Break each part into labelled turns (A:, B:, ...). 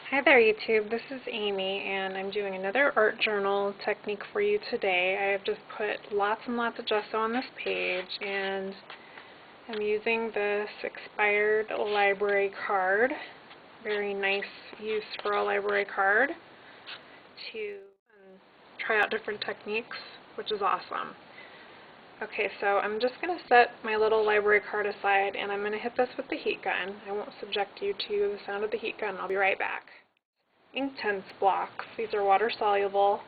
A: Hi there YouTube, this is Amy and I'm doing another art journal technique for you today. I have just put lots and lots of gesso on this page and I'm using this expired library card, very nice use for a library card, to try out different techniques, which is awesome. Okay, so I'm just going to set my little library card aside and I'm going to hit this with the heat gun. I won't subject you to the sound of the heat gun. I'll be right back. Inktense blocks. These are water soluble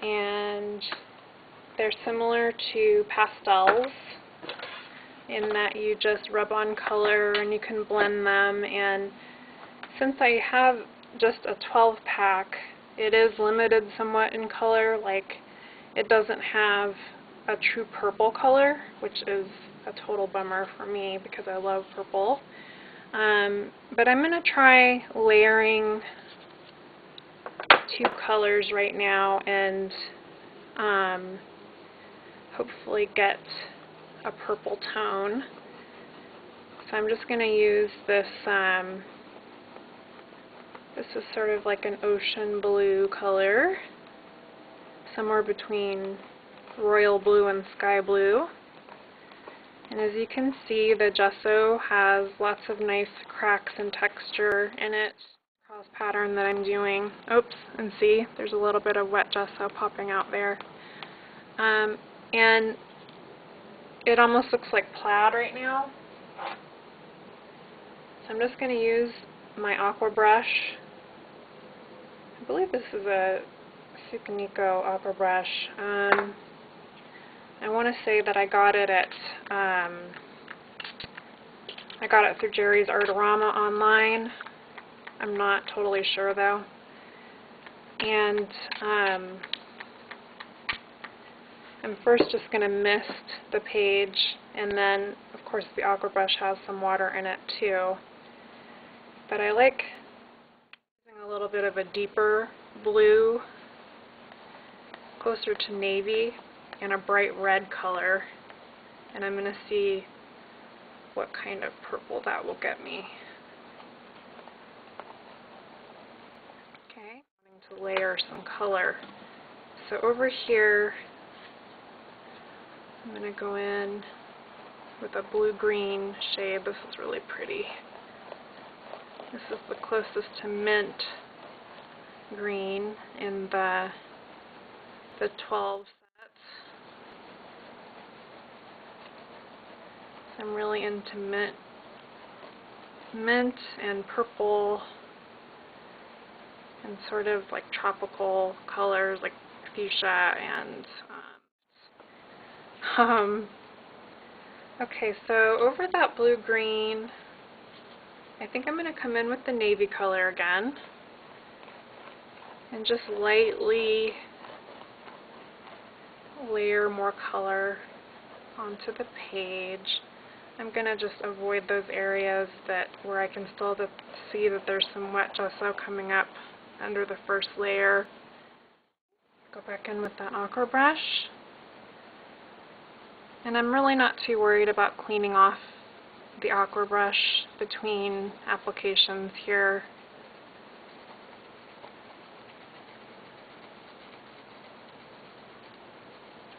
A: and they're similar to pastels in that you just rub on color and you can blend them, and since I have just a 12 pack, it is limited somewhat in color. Like, it doesn't have a true purple color, which is a total bummer for me because I love purple. But I'm going to try layering two colors right now and hopefully get a purple tone. So I'm just going to use this, this is sort of like an ocean blue color, somewhere between royal blue and sky blue. And as you can see, the gesso has lots of nice cracks and texture in it. Cross pattern that I'm doing. Oops, and see, there's a little bit of wet gesso popping out there. And it almost looks like plaid right now. So I'm just going to use my aqua brush. I believe this is a Sukaniko aqua brush. I want to say that I got it at through Jerry's Artorama online. I'm not totally sure though. And I'm first just going to mist the page, and then of course the aqua brush has some water in it too. But I like using a little bit of a deeper blue, closer to navy, and a bright red color, and I'm going to see what kind of purple that will get me. Okay, I'm going to layer some color. So over here, I'm going to go in with a blue-green shade. This is really pretty. This is the closest to mint green in the 12 sets. So I'm really into mint and purple and sort of like tropical colors like fuchsia and okay, so over that blue-green, I think I'm going to come in with the navy color again and just lightly layer more color onto the page. I'm going to just avoid those areas where I can still see that there's some wet gesso coming up under the first layer. Go back in with that aqua brush. And I'm really not too worried about cleaning off the aqua brush between applications here.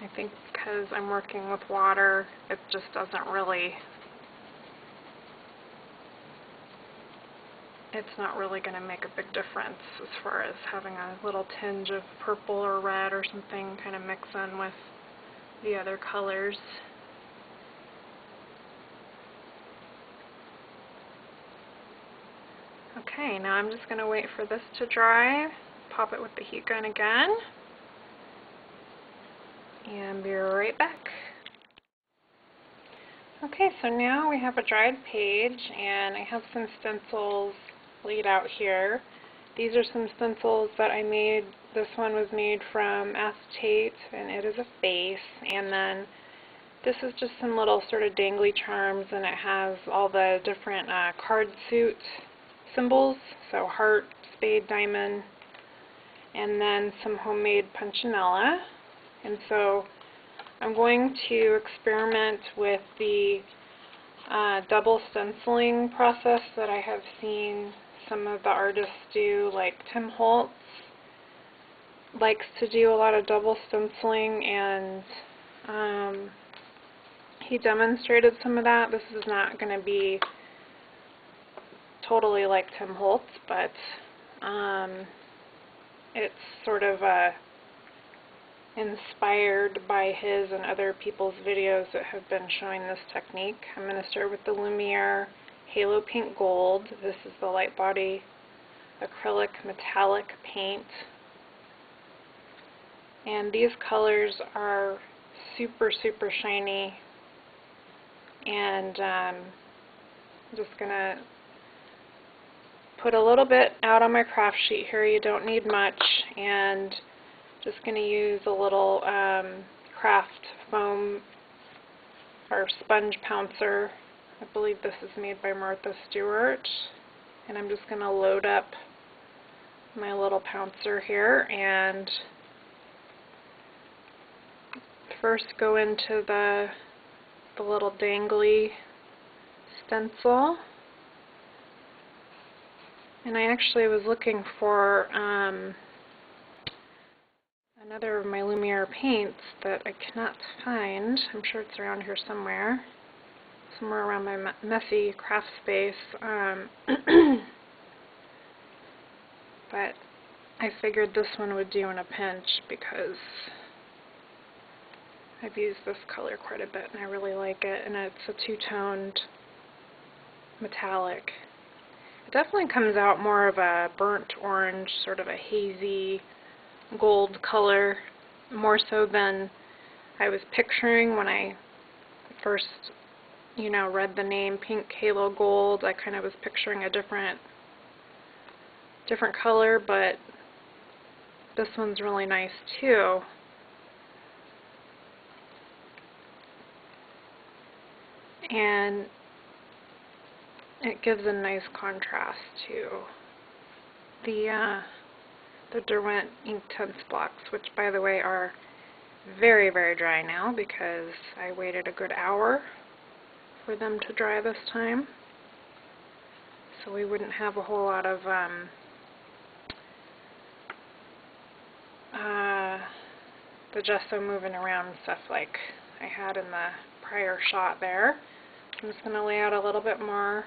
A: I think because I'm working with water, it just doesn't really, it's not really going to make a big difference as far as having a little tinge of purple or red or something kind of mix in with the other colors. Okay, now I'm just going to wait for this to dry, pop it with the heat gun again, and be right back. Okay, so now we have a dried page, and I have some stencils laid out here. These are some stencils that I made. This one was made from acetate, and it is a face, and then this is just some little sort of dangly charms, and it has all the different card suit symbols, so heart, spade, diamond, and then some homemade punchinella. And so I'm going to experiment with the double stenciling process that I have seen some of the artists do, like Tim Holtz likes to do a lot of double stenciling, and he demonstrated some of that. This is not going to be totally like Tim Holtz, but it's sort of inspired by his and other people's videos that have been showing this technique. I'm going to start with the Lumiere Halo Pink Gold. This is the light body acrylic metallic paint. And these colors are super, super shiny. And I'm just going to put a little bit out on my craft sheet here. You don't need much. And just going to use a little craft foam or sponge pouncer. I believe this is made by Martha Stewart. And I'm just going to load up my little pouncer here and first go into the little dangly stencil. And I actually was looking for another of my Lumiere paints that I cannot find. I'm sure it's around here somewhere around my messy craft space. But I figured this one would do in a pinch because I've used this color quite a bit and I really like it, and it's a two-toned metallic. It definitely comes out more of a burnt orange, sort of a hazy gold color, more so than I was picturing when I first, read the name Pink Halo Gold. I kind of was picturing a different color, but this one's really nice too. And it gives a nice contrast to the Derwent Inktense blocks, which by the way are very, very dry now because I waited a good hour for them to dry this time. So we wouldn't have a whole lot of the gesso moving around and stuff like I had in the prior shot there. I'm just going to lay out a little bit more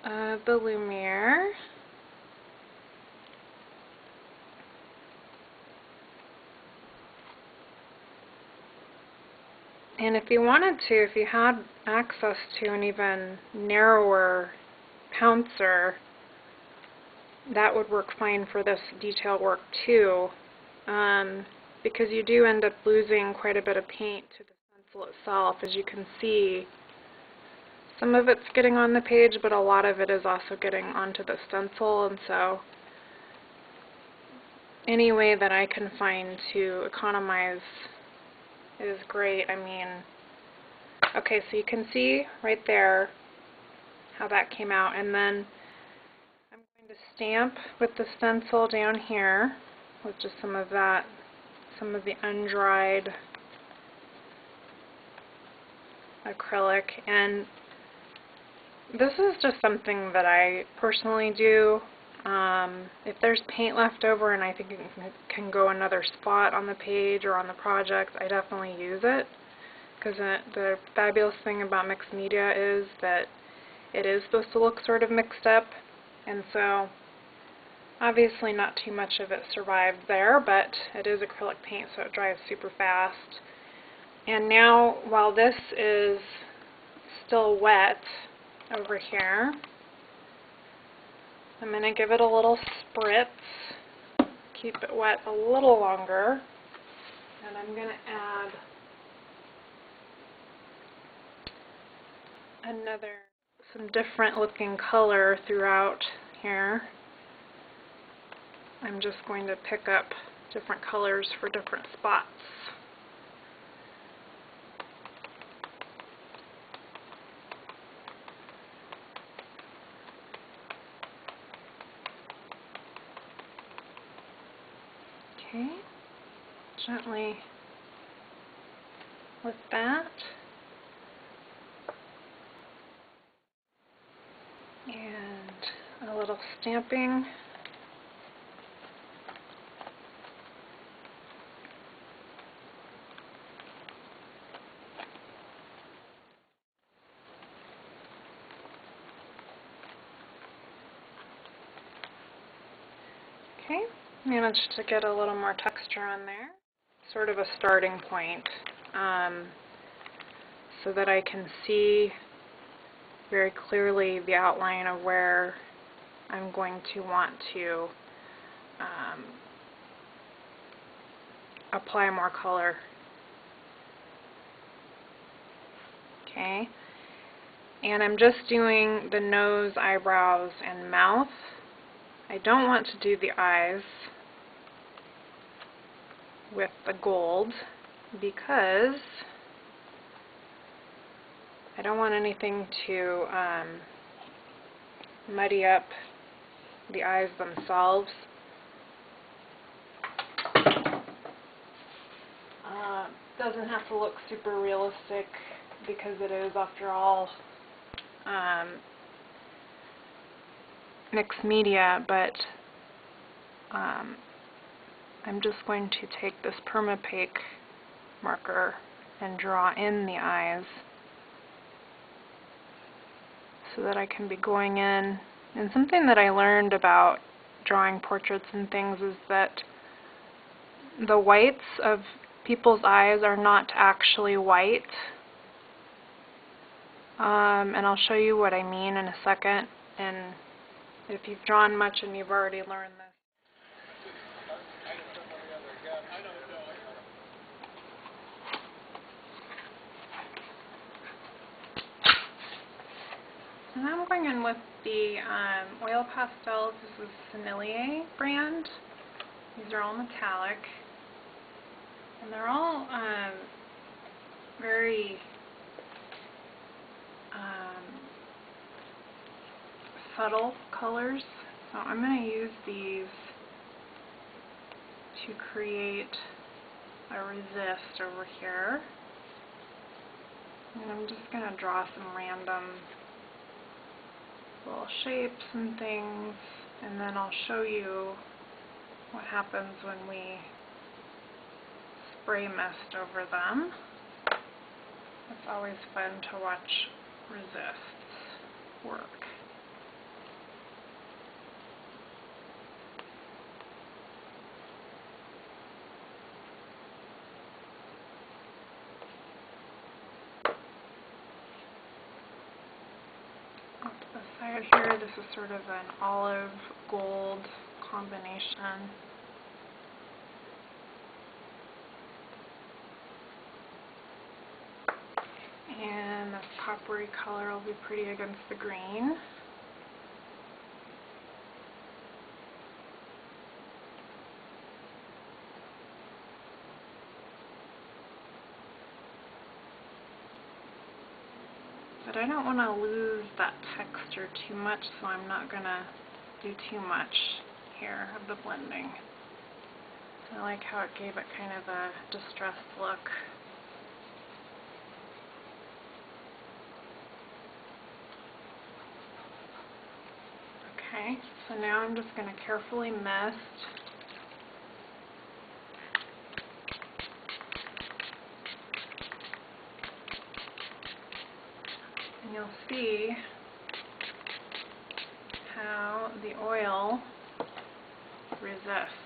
A: of the Lumiere. And if you wanted to, if you had access to an even narrower pouncer, that would work fine for this detail work too, because you do end up losing quite a bit of paint to the stencil itself. As you can see, some of it's getting on the page, but a lot of it is also getting onto the stencil, and so any way that I can find to economize is great. I mean, okay, so you can see right there how that came out, and then I'm going to stamp with the stencil down here with just some of the undried acrylic. And this is just something that I personally do. If there's paint left over and I think it can go another spot on the page or on the project, I definitely use it, because the fabulous thing about mixed media is that it is supposed to look sort of mixed up, and so obviously not too much of it survived there, but it is acrylic paint, so it dries super fast. And now, while this is still wet over here, I'm going to give it a little spritz, keep it wet a little longer, and I'm going to add some different looking color throughout here. I'm just going to pick up different colors for different spots. Okay, gently with that. self-stamping. Okay, managed to get a little more texture on there. Sort of a starting point, so that I can see very clearly the outline of where I'm going to want to apply more color. Okay, and I'm just doing the nose, eyebrows, and mouth. I don't want to do the eyes with the gold because I don't want anything to muddy up the eyes themselves. Doesn't have to look super realistic because it is, after all, mixed media, but I'm just going to take this Permapaque marker and draw in the eyes so that I can be going in. And something that I learned about drawing portraits and things is that the whites of people's eyes are not actually white. And I'll show you what I mean in a second. And if you've drawn much and you've already learned this. So now I'm going in with the oil pastels. This is Sennelier brand. These are all metallic. And they're all very subtle colors. So I'm going to use these to create a resist over here. And I'm just going to draw some random little shapes and things, and then I'll show you what happens when we spray mist over them. It's always fun to watch resists work. Off to the side here, this is sort of an olive gold combination. And this coppery color will be pretty against the green. But I don't want to lose that texture too much, so I'm not going to do too much here of the blending. I like how it gave it kind of a distressed look. Okay, so now I'm just going to carefully mist. And you'll see how the oil resists.